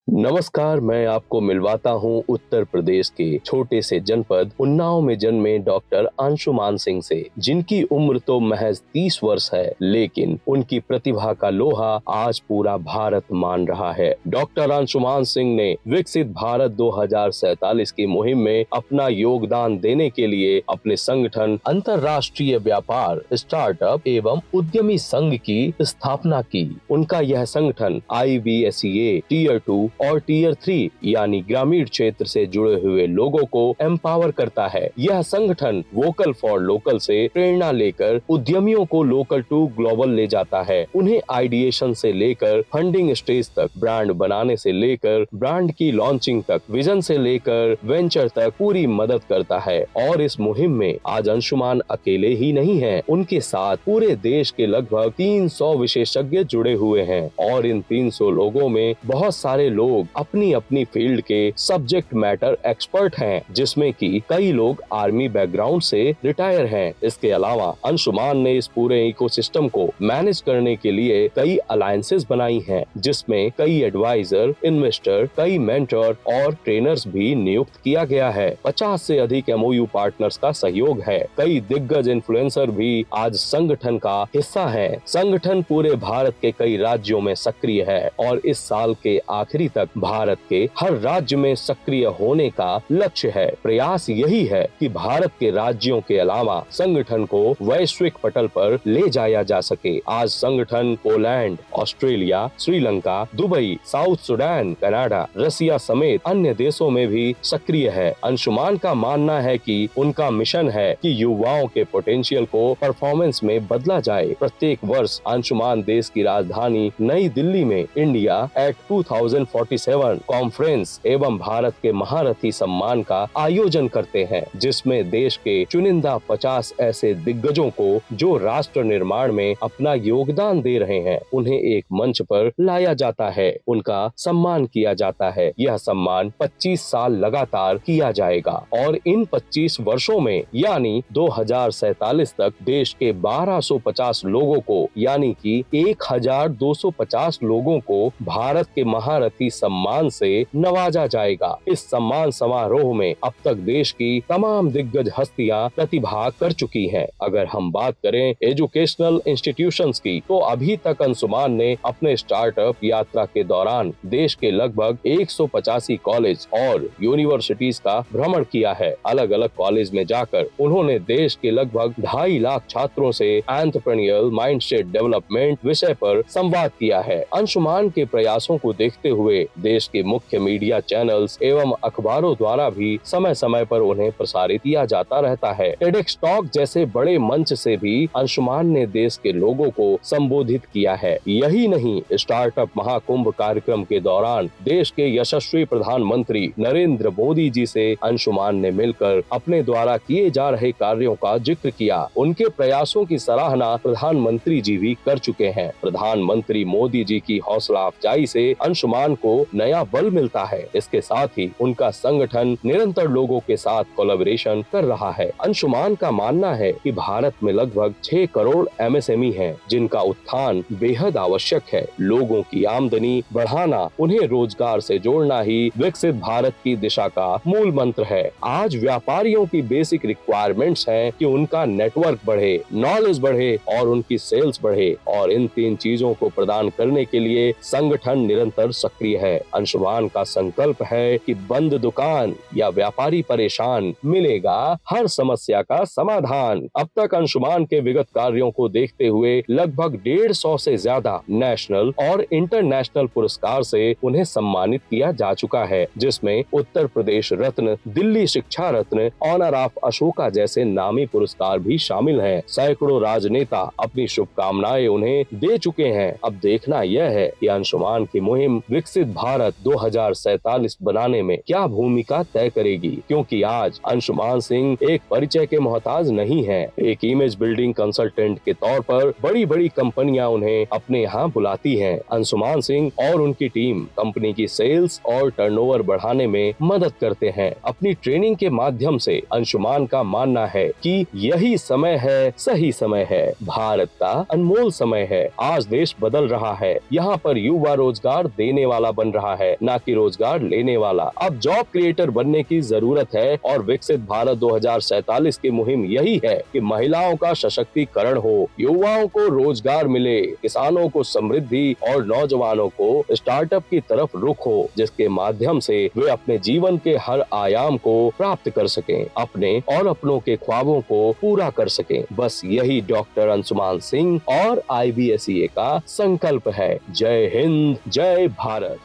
नमस्कार, मैं आपको मिलवाता हूं उत्तर प्रदेश के छोटे से जनपद उन्नाव में जन्मे डॉक्टर अंशुमान सिंह से, जिनकी उम्र तो महज 30 वर्ष है, लेकिन उनकी प्रतिभा का लोहा आज पूरा भारत मान रहा है। डॉक्टर अंशुमान सिंह ने विकसित भारत 2047 की मुहिम में अपना योगदान देने के लिए अपने संगठन अंतर्राष्ट्रीय व्यापार, स्टार्टअप एवं उद्यमी संघ की स्थापना की। उनका यह संगठन IBSEA टीयर 2 और टीयर 3 यानी ग्रामीण क्षेत्र से जुड़े हुए लोगों को एम्पावर करता है। यह संगठन वोकल फॉर लोकल से प्रेरणा लेकर उद्यमियों को लोकल टू ग्लोबल ले जाता है। उन्हें आइडिएशन से लेकर फंडिंग स्टेज तक, ब्रांड बनाने से लेकर ब्रांड की लॉन्चिंग तक, विजन से लेकर वेंचर तक पूरी मदद करता है। और इस मुहिम में आज अंशुमान अकेले ही नहीं हैं, उनके साथ पूरे देश के लगभग 300 विशेषज्ञ जुड़े हुए हैं और इन 300 लोगों में बहुत सारे लोग अपनी अपनी फील्ड के सब्जेक्ट मैटर एक्सपर्ट हैं, जिसमें कि कई लोग आर्मी बैकग्राउंड से रिटायर हैं। इसके अलावा अंशुमान ने इस पूरे इकोसिस्टम को मैनेज करने के लिए कई अलायंसेस बनाई हैं, जिसमें कई एडवाइजर, इन्वेस्टर, कई मेंटर और ट्रेनर्स भी नियुक्त किया गया है। 50 से अधिक MOU पार्टनर्स का सहयोग है। कई दिग्गज इन्फ्लुएंसर भी आज संगठन का हिस्सा है। संगठन पूरे भारत के कई राज्यों में सक्रिय है और इस साल के आखिरी तक भारत के हर राज्य में सक्रिय होने का लक्ष्य है। प्रयास यही है कि भारत के राज्यों के अलावा संगठन को वैश्विक पटल पर ले जाया जा सके। आज संगठन Poland, Australia, Sri Lanka, Dubai, South Sudan, Canada, Russia समेत अन्य देशों में भी सक्रिय है। अंशुमान का मानना है कि उनका मिशन है कि युवाओं के पोटेंशियल को परफॉर्मेंस में बदला जाए। प्रत्येक वर्ष अंशुमान देश की राजधानी नई दिल्ली में इंडिया एट 2047 कॉन्फ्रेंस एवं भारत के महारथी सम्मान का आयोजन करते हैं, जिसमें देश के चुनिंदा 50 ऐसे दिग्गजों को जो राष्ट्र निर्माण में अपना योगदान दे रहे हैं, उन्हें एक मंच पर लाया जाता है, उनका सम्मान किया जाता है। यह सम्मान 25 साल लगातार किया जाएगा और इन 25 वर्षों में यानी 2047 तक देश के 1250 लोगों को यानी कि 1250 लोगों को भारत के महारथी सम्मान से नवाजा जाएगा। इस सम्मान समारोह में अब तक देश की तमाम दिग्गज हस्तियां प्रतिभाग कर चुकी हैं। अगर हम बात करें एजुकेशनल इंस्टीट्यूशंस की, तो अभी तक अंशुमान ने अपने स्टार्टअप यात्रा के दौरान देश के लगभग 185 कॉलेज और यूनिवर्सिटीज का भ्रमण किया है। अलग अलग कॉलेज में जाकर उन्होंने देश के लगभग 2.5 लाख छात्रों से एंटरप्रेन्योरियल माइंडसेट डेवलपमेंट विषय पर संवाद किया है। अंशुमान के प्रयासों को देखते हुए देश के मुख्य मीडिया चैनल्स एवं अखबारों द्वारा भी समय समय पर उन्हें प्रसारित किया जाता रहता है। टेडेक्स टॉक जैसे बड़े मंच से भी अंशुमान ने देश के लोगों को संबोधित किया है। यही नहीं, स्टार्टअप महाकुंभ कार्यक्रम के दौरान देश के यशस्वी प्रधानमंत्री नरेंद्र मोदी जी से अंशुमान ने मिलकर अपने द्वारा किए जा रहे कार्यों का जिक्र किया। उनके प्रयासों की सराहना प्रधानमंत्री जी भी कर चुके हैं। प्रधानमंत्री मोदी जी की हौसला अफजाई से अंशुमान को नया बल मिलता है। इसके साथ ही उनका संगठन निरंतर लोगों के साथ कोलैबोरेशन कर रहा है। अंशुमान का मानना है कि भारत में लगभग 6 करोड़ MSME हैं, जिनका उत्थान बेहद आवश्यक है। लोगों की आमदनी बढ़ाना, उन्हें रोजगार से जोड़ना ही विकसित भारत की दिशा का मूल मंत्र है। आज व्यापारियों की बेसिक रिक्वायरमेंट्स हैं कि उनका नेटवर्क बढ़े, नॉलेज बढ़े और उनकी सेल्स बढ़े, और इन 3 चीजों को प्रदान करने के लिए संगठन निरंतर सक्रिय है। अंशुमान का संकल्प है कि बंद दुकान या व्यापारी परेशान, मिलेगा हर समस्या का समाधान। अब तक अंशुमान के विगत कार्यों को देखते हुए लगभग 150 से ज्यादा नेशनल और इंटरनेशनल पुरस्कार से उन्हें सम्मानित किया जा चुका है, जिसमें उत्तर प्रदेश रत्न, दिल्ली शिक्षा रत्न, ऑनर ऑफ अशोका जैसे नामी पुरस्कार भी शामिल हैं। सैकड़ों राजनेता अपनी शुभकामनाएं उन्हें दे चुके हैं। अब देखना यह है कि अंशुमान की मुहिम विकसित भारत 2047 बनाने में क्या भूमिका तय करेगी, क्योंकि आज अंशुमान सिंह एक परिचय के मोहताज नहीं है। एक इमेज बिल्डिंग कंसल्टेंट के तौर पर बड़ी बड़ी कंपनियां उन्हें अपने यहाँ बुलाती हैं। अंशुमान सिंह और उनकी टीम कंपनी की सेल्स और टर्नओवर बढ़ाने में मदद करते हैं। अपनी ट्रेनिंग के माध्यम से अंशुमान का मानना है कि यही समय है, सही समय है, भारत का अनमोल समय है। आज देश बदल रहा है। यहाँ पर युवा रोजगार देने वाला बन रहा है, न कि रोजगार लेने वाला। अब जॉब क्रिएटर बनने की जरूरत है और विकसित भारत 2047 की मुहिम यही है कि महिलाओं का सशक्तिकरण हो, युवाओं को रोजगार मिले, किसानों को समृद्धि और नौजवानों को स्टार्टअप की तरफ रुख हो, जिसके माध्यम से वे अपने जीवन के हर आयाम को प्राप्त कर सकें, अपने और अपनों के ख्वाबों को पूरा कर सकें। बस यही डॉक्टर अंशुमान सिंह और IBSEA का संकल्प है। जय हिंद, जय भारत।